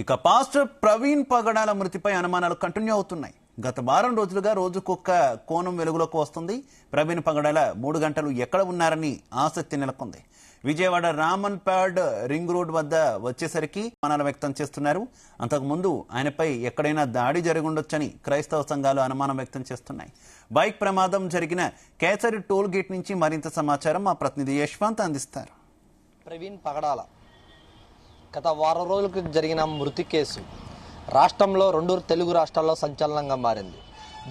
ఇక పాస్టర్ ప్రవీణ్ పగడాల మృతిపై అనుమానాలు కంటిన్యూ అవుతున్నాయి. గత వారం రోజులుగా రోజుకొక కోణం వెలుగులోకి వస్తుంది. ప్రవీణ్ పగడాల 3 గంటలు ఎక్కడ ఉన్నారని ఆసక్తి నెలకొంది. విజయవాడ రామన్ ప్యాడ్ రింగ్ రోడ్ వద్ద వచ్చేసరికి అనుమానాలు వ్యక్తం చేస్తున్నారు. అంతకుముందు ఆయనపై ఎక్కడైనా దాడి జరిగి ఉండొచ్చని క్రైస్తవ సంఘాలు అనుమానం వ్యక్తం చేస్తున్నాయి. బైక్ ప్రమాదం జరిగిన కేసరి టోల్ గేట్ నుంచి మరింత సమాచారం మా ప్రతినిధి యశ్వంత్ అందిస్తారు. ప్రవీణ్ పగడాల గత వారం రోజులకు జరిగిన మృతి కేసు రాష్ట్రంలో 2 తెలుగు రాష్ట్రాల్లో సంచలనంగా మారింది.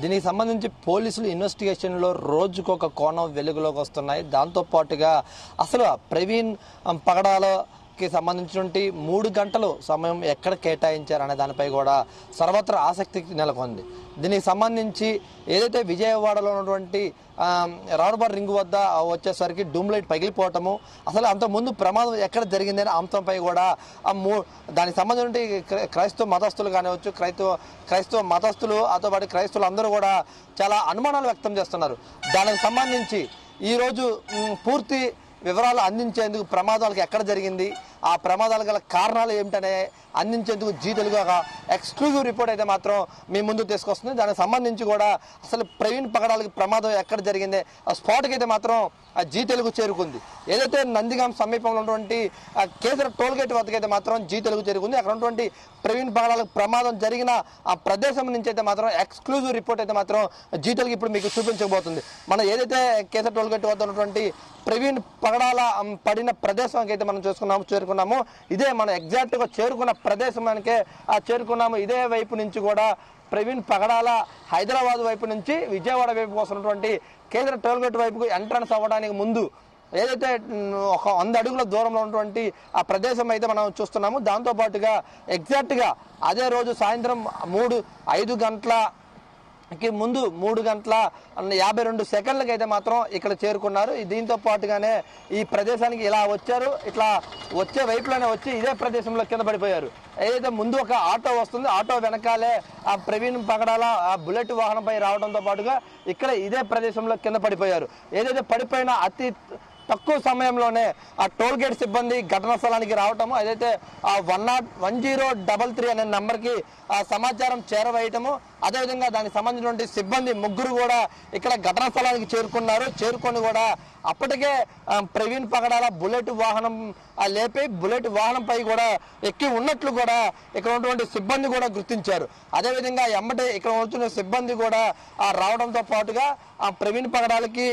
దీనికి సంబంధించి పోలీసులు ఇన్వెస్టిగేషన్లో రోజుకొక కోణం వెలుగులోకి వస్తున్నాయి. దాంతోపాటుగా అసలు ప్రవీణ్ పగడాలకి సంబంధించినటువంటి 3 గంటలు సమయం ఎక్కడ కేటాయించారనే దానిపై కూడా సర్వత్రా ఆసక్తి నెలకొంది. దీనికి సంబంధించి ఏదైతే విజయవాడలో ఉన్నటువంటి రానుబార్ రింగ్ వద్ద వచ్చేసరికి డూమ్ లైట్ పగిలిపోవటము, అసలు అంతకుముందు ప్రమాదం ఎక్కడ జరిగిందనే అంశంపై కూడా దానికి సంబంధించి క్రైస్తవ మతస్థులు కానివచ్చు, క్రైస్తవ మతస్థులు అతో పాటు క్రైస్తవులు అందరూ కూడా చాలా అనుమానాలు వ్యక్తం చేస్తున్నారు. దానికి సంబంధించి ఈరోజు పూర్తి వివరాలు అందించేందుకు ప్రమాదాలకు ఎక్కడ జరిగింది, ఆ ప్రమాదాలు గల కారణాలు ఏమిటనే అందించేందుకు జీ తెలుగు ఒక ఎక్స్క్లూజివ్ రిపోర్ట్ అయితే మాత్రం మీ ముందు తీసుకొస్తుంది. దానికి సంబంధించి కూడా అసలు ప్రవీణ్ పగడాలకి ప్రమాదం ఎక్కడ జరిగింది ఆ స్పాట్కి అయితే మాత్రం జీ తెలుగు చేరుకుంది. ఏదైతే నందిగాం సమీపంలో ఉన్నటువంటి కేసరి టోల్ గేట్ వద్దకైతే మాత్రం జీ తెలుగు చేరుకుంది. అక్కడ ఉన్నటువంటి ప్రవీణ్ పగడాలకు ప్రమాదం జరిగిన ఆ ప్రదేశం నుంచి అయితే మాత్రం ఎక్స్క్లూజివ్ రిపోర్ట్ అయితే మాత్రం జీ తెలుగు ఇప్పుడు మీకు చూపించబోతుంది. మనం ఏదైతే కేసరి టోల్ గేట్ వద్ద ఉన్నటువంటి ప్రవీణ్ పగడాల పడిన ప్రదేశానికి అయితే మనం చేరుకున్నాము. ఇదే మనం ఎగ్జాక్ట్గా చేరుకున్న ప్రదేశానికే చేరుకున్నాము. ఇదే వైపు నుంచి కూడా ప్రవీణ్ పగడాల హైదరాబాద్ వైపు నుంచి విజయవాడ వైపు వస్తున్నటువంటి కేంద్ర టోల్ గేట్ వైపుకు ఎంట్రన్స్ అవ్వడానికి ముందు ఏదైతే ఒక 100 అడుగుల దూరంలో ఉన్నటువంటి ఆ ప్రదేశం అయితే మనం చూస్తున్నాము. దాంతోపాటుగా ఎగ్జాక్ట్గా అదే రోజు సాయంత్రం 5 గంటలకి ముందు 3 గంటల 52 సెకండ్లకి అయితే మాత్రం ఇక్కడ చేరుకున్నారు. దీంతో పాటుగానే ఈ ప్రదేశానికి ఇలా వచ్చారు. ఇట్లా వచ్చే వైపులోనే వచ్చి ఇదే ప్రదేశంలో కింద పడిపోయారు. ఏదైతే ముందు ఒక ఆటో వస్తుంది, ఆటో వెనకాలే ఆ ప్రవీణ్ పగడాల ఆ బుల్లెట్ వాహనంపై రావడంతో పాటుగా ఇక్కడ ఇదే ప్రదేశంలో కింద పడిపోయారు. ఏదైతే పడిపోయిన అతి తక్కువ సమయంలోనే ఆ టోల్ గేట్ సిబ్బంది ఘటనా స్థలానికి రావటము, ఏదైతే 1033 అనే నెంబర్కి సమాచారం చేరవేయటము, అదేవిధంగా దానికి సంబంధించినటువంటి సిబ్బంది 3 కూడా ఇక్కడ ఘటనా స్థలానికి చేరుకొని కూడా అప్పటికే ప్రవీణ్ పగడాల బుల్లెట్ వాహనం లేపి బుల్లెట్ వాహనంపై కూడా ఎక్కి ఉన్నట్లు కూడా ఇక్కడ ఉన్నటువంటి సిబ్బంది కూడా గుర్తించారు. అదేవిధంగా ఎమ్మటే ఇక్కడ వచ్చిన సిబ్బంది కూడా రావడంతో పాటుగా ఆ ప్రవీణ్ పగడాలకి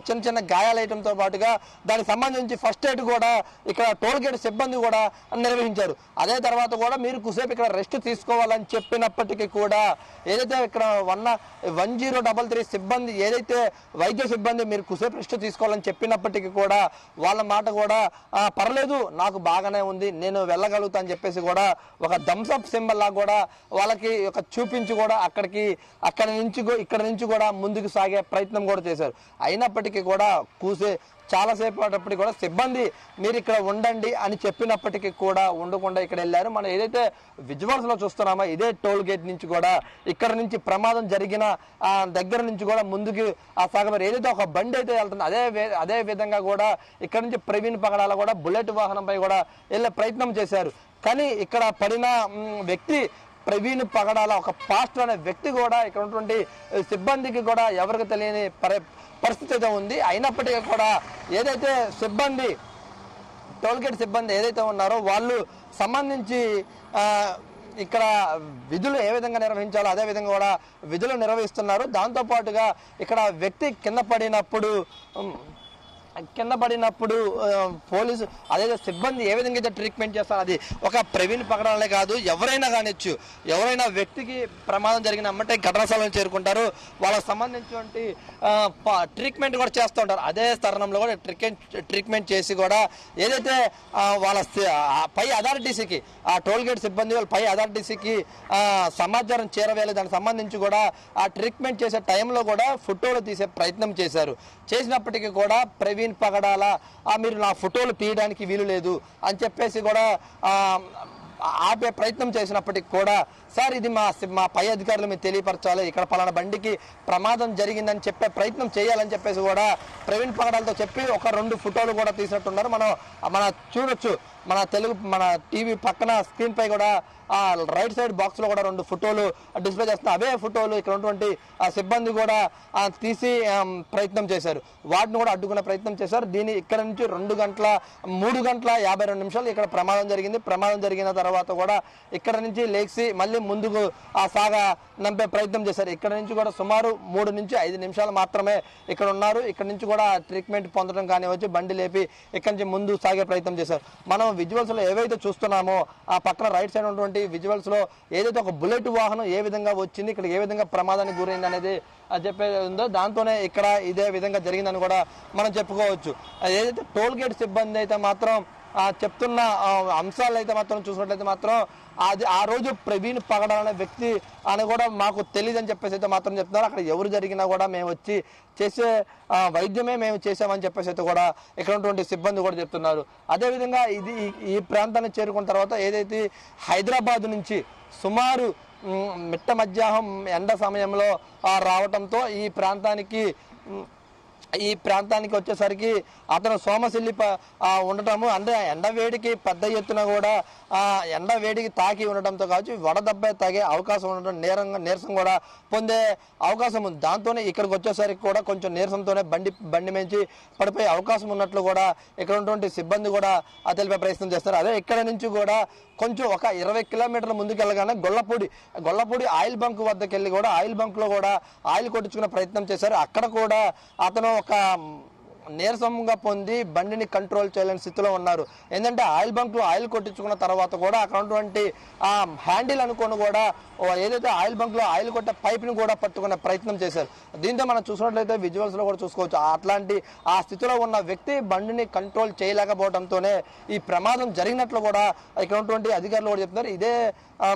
చిన్న గాయాలయటంతో పాటుగా దానికి సంబంధించి ఫస్ట్ ఎయిడ్ కూడా ఇక్కడ టోల్ గేట్ సిబ్బంది కూడా నిర్వహించారు. అదే తర్వాత కూడా మీరు కుసేపు ఇక్కడ రెస్ట్ తీసుకోవాలని చెప్పినప్పటికీ కూడా ఏదైతే ఇక్కడ 1033 సిబ్బంది ఏదైతే వైద్య సిబ్బంది మీరు కుసేపు రెస్ట్ తీసుకోవాలని చెప్పినప్పటికీ కూడా వాళ్ళ మాట కూడా పర్లేదు నాకు బాగానే ఉంది నేను వెళ్ళగలుగుతా అని చెప్పేసి కూడా ఒక థమ్స్ అప్ సింబల్ లా కూడా వాళ్ళకి ఒక చూపించి కూడా ఇక్కడ నుంచి కూడా ముందుకు సాగే ప్రయత్నం కూడా చేశారు. అయినప్పటికీ కూడా చాలాసేపు అప్పటికి కూడా సిబ్బంది మీరు ఇక్కడ ఉండండి అని చెప్పినప్పటికీ కూడా ఉండకుండా ఇక్కడ వెళ్ళారు. మనం ఏదైతే విజువల్స్ లో చూస్తున్నామో ఇదే టోల్ గేట్ నుంచి కూడా ఇక్కడ నుంచి ప్రమాదం జరిగిన దగ్గర నుంచి కూడా ముందుకు సాగబారు ఏదైతే ఒక బండి అయితే వెళ్తుందో అదే విధంగా కూడా ఇక్కడ నుంచి ప్రవీణ్ పగడాల కూడా బుల్లెట్ వాహనంపై కూడా వెళ్ళే ప్రయత్నం చేశారు. కానీ ఇక్కడ పడిన వ్యక్తి ప్రవీణ్ పగడాల ఒక పాస్టర్ అనే వ్యక్తి కూడా ఇక్కడ ఉన్నటువంటి సిబ్బందికి కూడా ఎవరికి తెలియని పరిస్థితి అయితే ఉంది. అయినప్పటికీ కూడా ఏదైతే సిబ్బంది టోల్ గేట్ సిబ్బంది ఏదైతే ఉన్నారో వాళ్ళు సంబంధించి ఇక్కడ విధులు ఏ విధంగా నిర్వహించాలో అదే విధంగా కూడా విధులు నిర్వహిస్తున్నారు. దాంతోపాటుగా ఇక్కడ వ్యక్తి కింద పడినప్పుడు పోలీసు అదే సిబ్బంది ఏ విధంగా అయితే ట్రీట్మెంట్ చేస్తారు అది ఒక ప్రవీణ్ పగడాలే కాదు ఎవరైనా కానిచ్చు, ఎవరైనా వ్యక్తికి ప్రమాదం జరిగిన అమ్మంటే ఘటనా స్థలం చేరుకుంటారు. వాళ్ళకి సంబంధించినటువంటి ట్రీట్మెంట్ కూడా చేస్తూ ఉంటారు. అదే తరుణంలో కూడా ట్రీట్మెంట్ చేసి కూడా ఏదైతే వాళ్ళ పై అథారిటీస్కి ఆ టోల్ గేట్ సిబ్బంది వాళ్ళ పై అథారిటీస్కి సమాచారం చేరవేయాలి. దానికి సంబంధించి కూడా ఆ ట్రీట్మెంట్ చేసే టైంలో కూడా ఫోటోలు తీసే ప్రయత్నం చేసినప్పటికీ కూడా ప్రవీణ్ పగడాల మీరు నా ఫోటోలు తీయడానికి వీలు లేదు అని చెప్పేసి కూడా ఆపే ప్రయత్నం చేసినప్పటికీ కూడా సార్ ఇది మా పై అధికారులు మీరు తెలియపరచాలి, ఇక్కడ పలానా బండికి ప్రమాదం జరిగిందని చెప్పే ప్రయత్నం చేయాలని చెప్పేసి కూడా ప్రవీణ్ పగడాలతో చెప్పి 1-2 ఫోటోలు కూడా తీసినట్టున్నారు. మనం చూడొచ్చు మన టీవీ పక్కన స్క్రీన్ పై కూడా ఆ రైట్ సైడ్ బాక్స్ లో కూడా 2 ఫోటోలు డిస్ప్లే చేస్తున్న అవే ఫోటోలు ఇక్కడ ఉన్నటువంటి సిబ్బంది కూడా తీసి ప్రయత్నం చేశారు. వాటిని కూడా అడ్డుకునే ప్రయత్నం చేశారు. దీని ఇక్కడ నుంచి 3 గంటల 52 నిమిషాలు ఇక్కడ ప్రమాదం జరిగింది. ప్రమాదం జరిగిన తర్వాత కూడా ఇక్కడ నుంచి లేచి మళ్ళీ ముందుకు సాగా నంపే ప్రయత్నం చేశారు. ఇక్కడ నుంచి కూడా సుమారు 3 నుంచి 5 నిమిషాలు మాత్రమే ఇక్కడ ఉన్నారు. ఇక్కడ నుంచి కూడా ట్రీట్మెంట్ పొందడం కానివచ్చు, బండి లేపి ఇక్కడ నుంచి ముందు సాగే ప్రయత్నం చేశారు. మనం విజువల్స్ లో ఏవైతే చూస్తున్నామో ఆ పక్కన రైట్ సైడ్ ఉన్నటువంటి విజువల్స్ లో ఏదైతే ఒక బుల్లెట్ వాహనం ఏ విధంగా వచ్చింది, ఇక్కడ ఏ విధంగా ప్రమాదానికి గురైంది అనేది చెప్పేది ఉందో దాంతోనే ఇక్కడ ఇదే విధంగా జరిగిందని కూడా మనం చెప్పుకోవచ్చు. ఏదైతే టోల్ గేట్ సిబ్బంది అయితే మాత్రం చెప్తున్న అంశాలు అయితే మాత్రం చూసినట్లయితే మాత్రం అది ఆ రోజు ప్రవీణ్ పగడాల అనే వ్యక్తి అని కూడా మాకు తెలియదు అని చెప్పేసి అయితే మాత్రం చెప్తున్నారు. అక్కడ ఎవరు జరిగినా కూడా మేము వచ్చి చేసే వైద్యమే మేము చేసామని చెప్పేసి అయితే కూడా ఇక్కడ ఉన్నటువంటి సిబ్బంది కూడా చెప్తున్నారు. అదేవిధంగా ఈ ప్రాంతాన్ని చేరుకున్న తర్వాత ఏదైతే హైదరాబాద్ నుంచి సుమారు మిట్ట మధ్యాహ్నం ఎండ సమయంలో రావటంతో ఈ ప్రాంతానికి వచ్చేసరికి అతను సోమశిల్లి ఉండటము అంటే ఎండవేడికి పెద్ద ఎత్తున కూడా ఎండవేడికి తాకి ఉండటంతో కావచ్చు వడదెబ్బ తాగే అవకాశం ఉండటం, నీరసం కూడా పొందే అవకాశం ఉంది. దాంతోనే ఇక్కడికి వచ్చేసరికి కూడా కొంచెం నీరసంతోనే బండి మించి పడిపోయే అవకాశం ఉన్నట్లు కూడా ఇక్కడ ఉన్నటువంటి సిబ్బంది కూడా తెలిపే ప్రయత్నం చేస్తారు. అదే ఇక్కడ నుంచి కూడా కొంచెం ఒక 20 కిలోమీటర్ల ముందుకు వెళ్ళగానే గొల్లపూడి ఆయిల్ బంక్ వద్దకు వెళ్ళి కూడా ఆయిల్ బంక్ లో కూడా ఆయిల్ కొట్టించుకునే ప్రయత్నం చేశారు. అక్కడ కూడా అతను ఒక నీరసంగా పొంది బండిని కంట్రోల్ చేయలేని స్థితిలో ఉన్నారు. ఏంటంటే ఆయిల్ బంక్ లో ఆయిల్ కొట్టించుకున్న తర్వాత కూడా అక్కడ ఉన్నటువంటి హ్యాండిల్ అనుకొని కూడా ఏదైతే ఆయిల్ బంక్ లో ఆయిల్ కొట్టే పైప్ ని కూడా పట్టుకునే ప్రయత్నం చేశారు. దీంతో మనం చూసినట్లయితే విజువల్స్ లో కూడా చూసుకోవచ్చు. అట్లాంటి ఆ స్థితిలో ఉన్న వ్యక్తి బండిని కంట్రోల్ చేయలేకపోవడంతోనే ఈ ప్రమాదం జరిగినట్లు కూడా ఇక్కడ ఉన్నటువంటి అధికారులు కూడా చెప్తున్నారు. ఇదే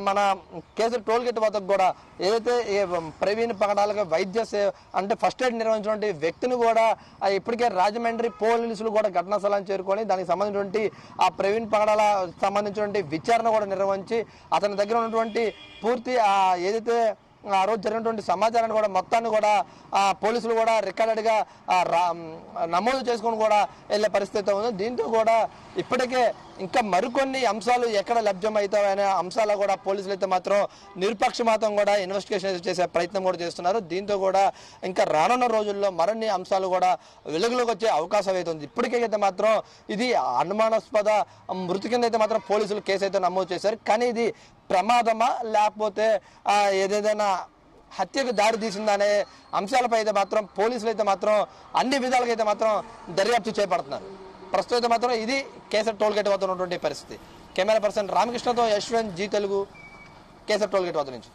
మన కేసరి టోల్ గేట్ వద్దకు కూడా ఏదైతే ప్రవీణ్ పగడాలకు వైద్య అంటే ఫస్ట్ ఎయిడ్ నిర్వహించినటువంటి వ్యక్తిని కూడా ఇప్పటికే రాజమండ్రి పోలీసులు కూడా ఘటనా స్థలాన్ని చేరుకొని దానికి సంబంధించినటువంటి ఆ ప్రవీణ్ పగడాల సంబంధించినటువంటి విచారణ కూడా నిర్వహించి అతని దగ్గర ఉన్నటువంటి పూర్తి ఏదైతే ఆ రోజు జరిగినటువంటి సమాచారాన్ని కూడా మొత్తాన్ని కూడా పోలీసులు కూడా రికార్డెడ్ గా నమోదు చేసుకొని కూడా వెళ్ళే పరిస్థితి ఉంది. దీంతో కూడా ఇప్పటికే ఇంకా మరికొన్ని అంశాలు ఎక్కడ లభ్యం అవుతాయనే అంశాలు కూడా పోలీసులు అయితే మాత్రం నిష్పక్షపాతం కూడా ఇన్వెస్టిగేషన్ చేసే ప్రయత్నం కూడా చేస్తున్నారు. దీంతో కూడా ఇంకా రానున్న రోజుల్లో మరిన్ని అంశాలు కూడా వెలుగులోకి వచ్చే అవకాశం అయితే ఉంది. ఇప్పటికైతే మాత్రం ఇది అనుమానాస్పద మృతి కింద అయితే మాత్రం పోలీసులు కేసు అయితే నమోదు చేశారు. కానీ ఇది ప్రమాదమా లేకపోతే ఏదైనా హత్యకు దారి తీసిందనే అంశాలపై అయితే మాత్రం పోలీసులు అయితే మాత్రం అన్ని విధాలుగా అయితే మాత్రం దర్యాప్తు చేపడుతున్నారు. ప్రస్తుతం అయితే మాత్రం ఇది కేసర్ టోల్ గేట్ వద్ద ఉన్నటువంటి పరిస్థితి. కెమెరా పర్సన్ రామకృష్ణతో యశ్వంత్, జీ తెలుగు, కేసర్ టోల్ గేట్ వద్ద నుంచి.